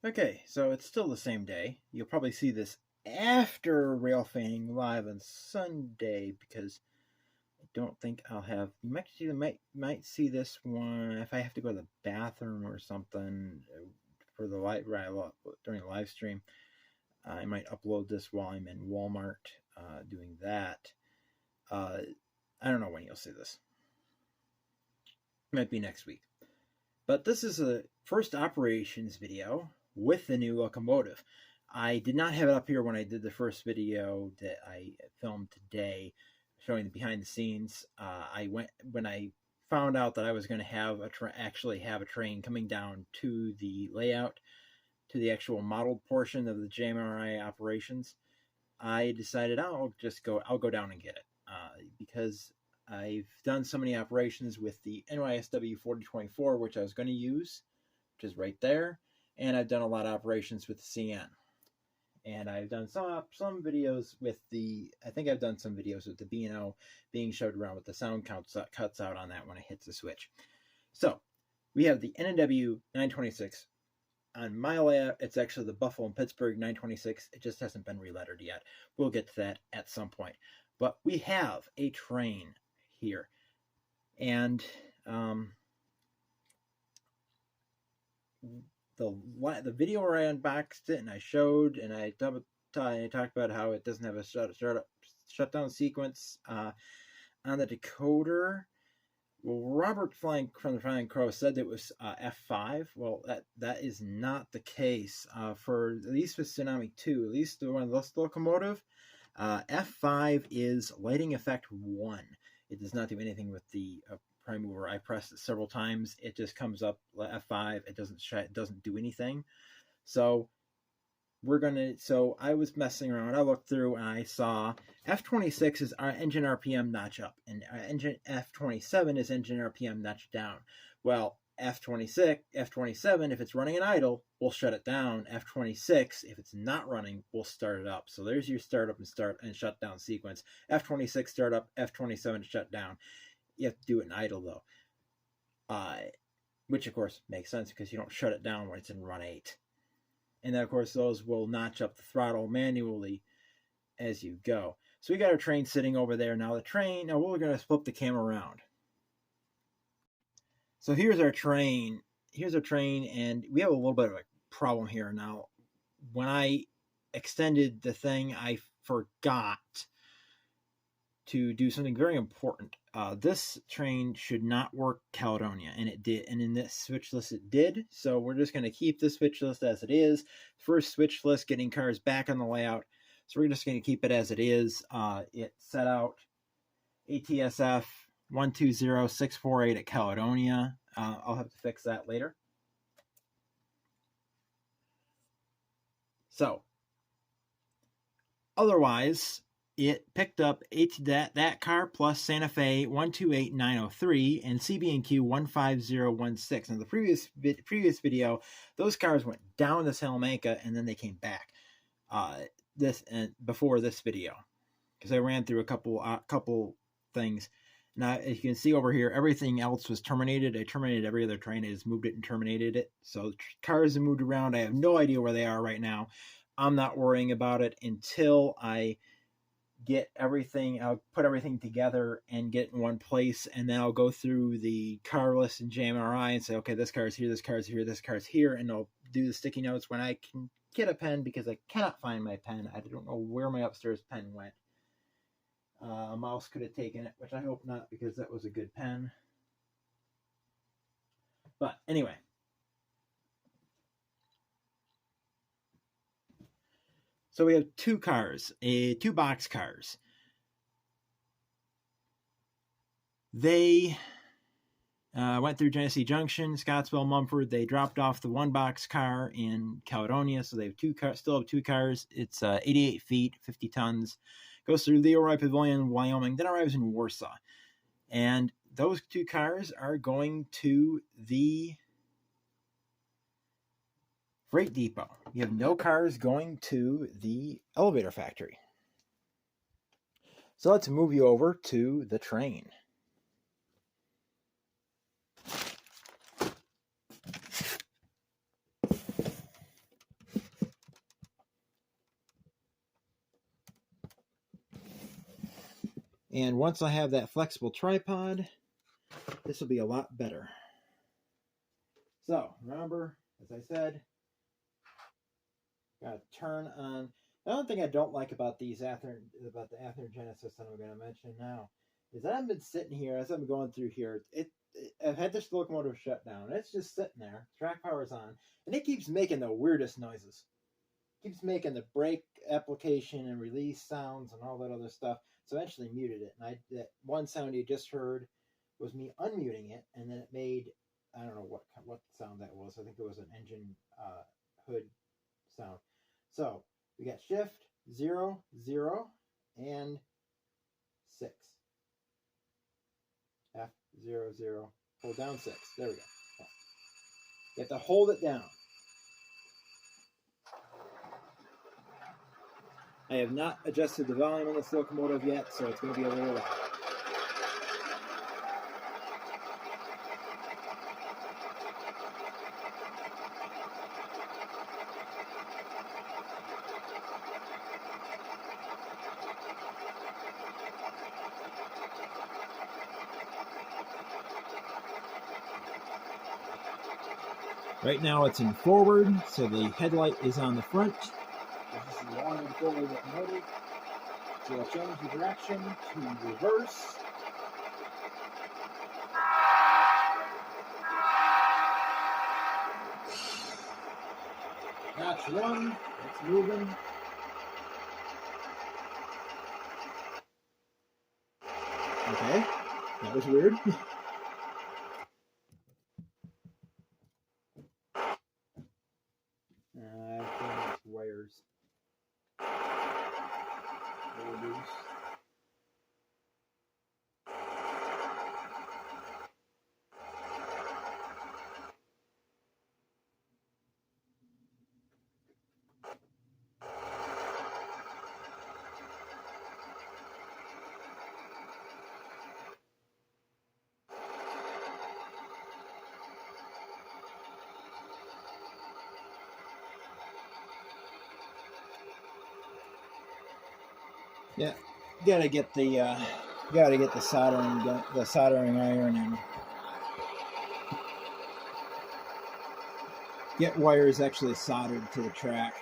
Okay, so it's still the same day. You'll probably see this after Railfang Live on Sunday because I don't think I'll have. You might see this one if I have to go to the bathroom or something for the live during the live stream. I might upload this while I'm in Walmart doing that. I don't know when you'll see this. It might be next week. But this is a first operations video with the new locomotive. I did not have it up here when I did the first video that I filmed today, showing the behind the scenes. When I found out that I was going to have actually have a train coming down to the layout, to the actual modeled portion of the JMRI operations, I decided I'll go down and get it because I've done so many operations with the NYSW 4024, which I was going to use, which is right there, and I've done a lot of operations with the CN. And I've done some videos with I think I've done some videos with the B&O being showed around with the sound cuts out on that when it hits the switch. So we have the NNW 926. On my layout, it's actually the Buffalo and Pittsburgh 926. It just hasn't been relettered yet. We'll get to that at some point. But we have a train here. And the video where I unboxed it and I showed and I talked about how it doesn't have a shutdown sequence on the decoder. Well, Robert from the Flying Crow said it was F5. Well, that is not the case for at least with Tsunami 2, at least the one of this locomotive. F5 is lighting effect 1. It does not do anything with the prime mover. I pressed it several times. It just comes up F5. It doesn't do anything. So so I was messing around. I looked through and I saw F26 is our engine RPM notch up, and engine F27 is engine RPM notch down. Well, F27, if it's running an idle, we'll shut it down. F26, if it's not running, we'll start it up. So there's your startup and shut down sequence. F26 start up, F27 shut down. You have to do it in idle though, which of course makes sense because you don't shut it down when it's in run 8. And then, of course, those will notch up the throttle manually as you go. So we got our train sitting over there. Now we're going to flip the camera around. So here's our train. And we have a little bit of a problem here. Now, when I extended the thing, I forgot to do something very important. This train should not work Caledonia, and it did. And in this switch list, it did. So we're just going to keep the switch list as it is. First switch list, getting cars back on the layout. So we're just going to keep it as it is. It set out ATSF 120648 at Caledonia. I'll have to fix that later. So, otherwise, it picked up that car plus Santa Fe 128903 and CB&Q 15016. Now, the previous video, those cars went down to Salamanca and then they came back. Before this video, because I ran through a couple things. Now, as you can see over here, everything else was terminated. I terminated every other train. I just moved it and terminated it. So cars have moved around. I have no idea where they are right now. I'm not worrying about it until I get everything. I'll put everything together and get in one place, and then I'll go through the car list in JMRI and say, okay, this car's here, this car's here, this car's here, and I'll do the sticky notes when I can get a pen, because I cannot find my pen. I don't know where my upstairs pen went. A mouse could have taken it, which I hope not, because that was a good pen. But anyway. So we have two box cars. They went through Genesee Junction, Scottsville, Mumford. They dropped off the one box car in Caledonia, so they have still have two cars. It's 88 feet, 50 tons. Goes through Leroy Pavilion, Wyoming, then arrives in Warsaw. And those two cars are going to the freight depot. You have no cars going to the elevator factory. So let's move you over to the train. And once I have that flexible tripod, this will be a lot better. So remember, as I said, got to turn on. Another thing I don't like about the Athearn Genesis that I'm going to mention now is that I've been sitting here as I'm going through here. I've had this locomotive shut down. It's just sitting there. Track power's on, and it keeps making the weirdest noises. It keeps making the brake application and release sounds and all that other stuff. So I eventually muted it, and that one sound you just heard was me unmuting it, and then it made, I don't know what sound that was. I think it was an engine hood sound. So we got shift 0, 0, and 6. F0, 0, hold down 6. There we go. You have to hold it down. I have not adjusted the volume on this locomotive yet, so it's going to be a little loud. Right now it's in forward, so the headlight is on the front. This is the long and forward locomotive. So I'll change the direction to reverse. Notch 1, it's moving. Okay, that was weird. I think it's wires. Loose. Yeah, gotta get the soldering iron and get wires actually soldered to the track.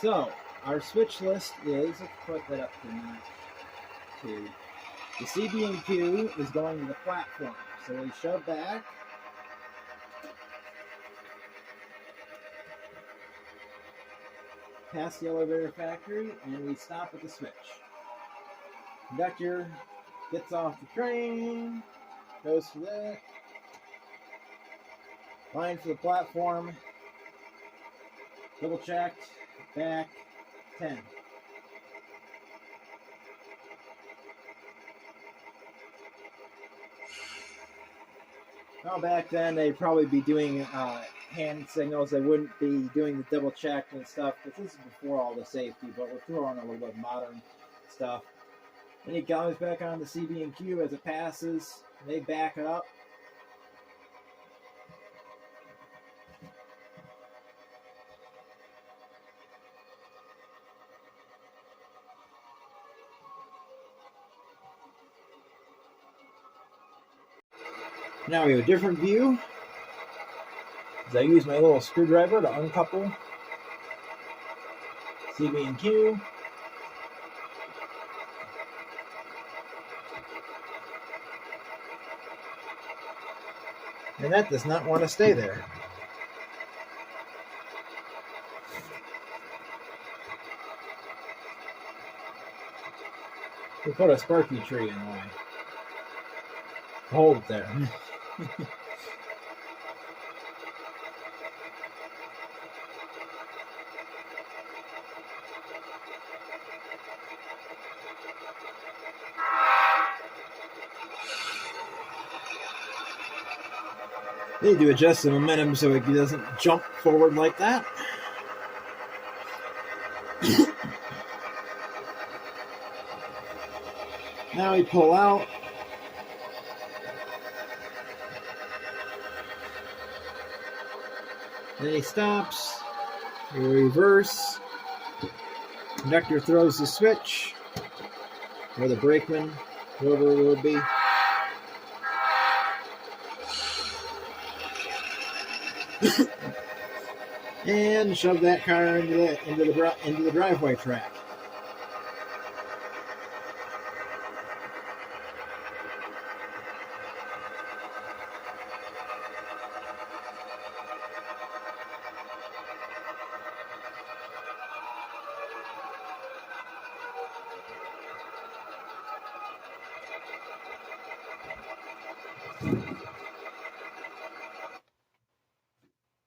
So our switch list is, let's put that up to 2. The CB&Q is going to the platform, so we shove back. Past the elevator factory, and we stop at the switch. Conductor gets off the train, goes to that, line for the platform, double checked, back, 10. Well, back then they'd probably be doing hand signals. They wouldn't be doing the double check and stuff, because this is before all the safety, but we're throwing a little bit of modern stuff. Then he comes back on the CB&Q as it passes. They back up. Now we have a different view. I use my little screwdriver to uncouple CB&Q. And that does not want to stay there. We put a sparky tree in the way. Hold it there. Need to adjust the momentum so it doesn't jump forward like that. Now we pull out. Then he stops. reverse. Conductor throws the switch, or the brakeman, whoever it would be. And shove that car into the driveway track.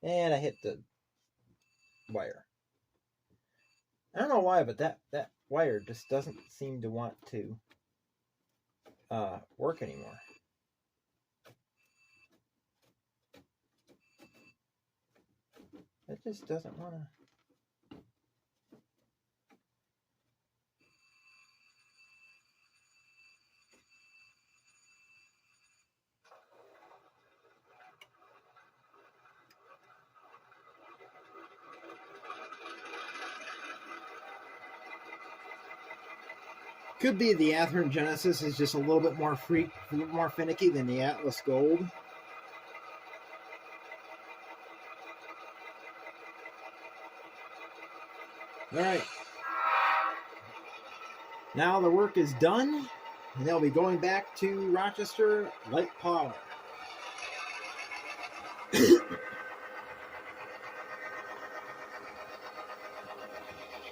And I hit the wire. I don't know why, but that wire just doesn't seem to want to work anymore. It just doesn't want to. Could be the Athearn Genesis is just a little bit more finicky than the Atlas Gold. All right. Now the work is done, and they'll be going back to Rochester Light Power.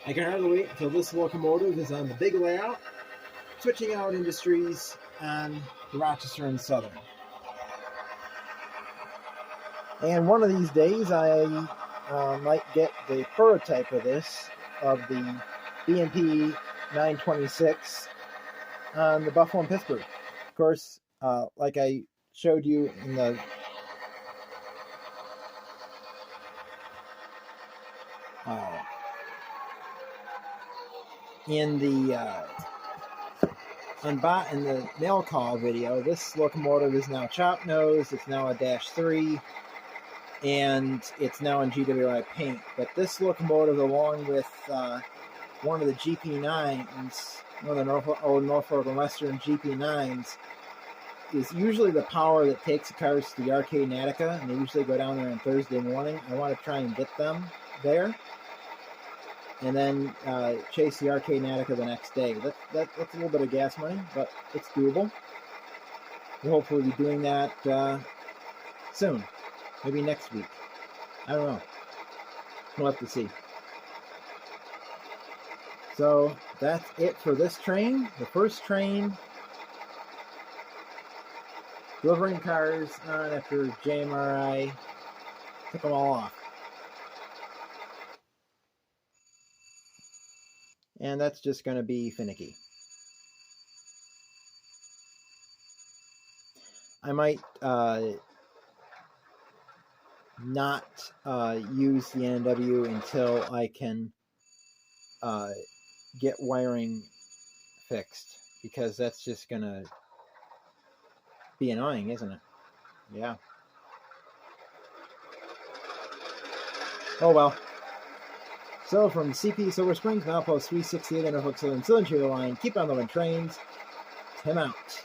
I can hardly wait until this locomotive is on the big layout, switching out industries on Rochester and Southern. And one of these days, I might get the prototype of this, of the B&P 926 on the Buffalo and Pittsburgh. Of course, like I showed you in the in the mail call video, this locomotive is now chop nose. It's now a -3, and it's now in GWI paint. But this locomotive, along with one of the GP9s, one of the Norfolk and Western GP9s, is usually the power that takes the cars to the Arcade in Attica, and they usually go down there on Thursday morning. I want to try and get them there, and then chase the Arcade in Attica the next day. That's a little bit of gas money, but it's doable. We'll hopefully be doing that soon, maybe next week. I don't know. We'll have to see. So that's it for this train. The first train delivering cars on after JMRI took them all off. And that's just going to be finicky. I might not use the NW until I can get wiring fixed, because that's just going to be annoying, isn't it? Yeah. Oh well. So from CP Silver Springs, Milepost 368 on Norfolk Southern Cylinder Line, keep on loving trains. Tim out.